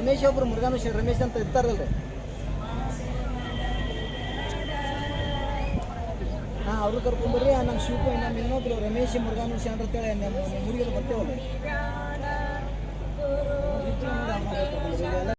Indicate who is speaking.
Speaker 1: ರಮೇಶ್ ಒಬ್ರು ಮುರುಘಾನು ರಮೇಶ್ ಅಂತ ಇರ್ತಾರಲ್ರಿ. ಹಾಂ ಅವ್ರು ಕರ್ಕೊಂಡ್ಬರ್ರಿ. ನಮ್ಮ ಶಿವಪ್ಪ ನಮ್ಮ ಇನ್ನೊಬ್ರು ರಮೇಶ್ ಮುರುಘಾನು ಅಂತೇಳಿ ನಮ್ಮ ಹುಡುಗಿರು ಬರ್ತೇವಲ್ಲ.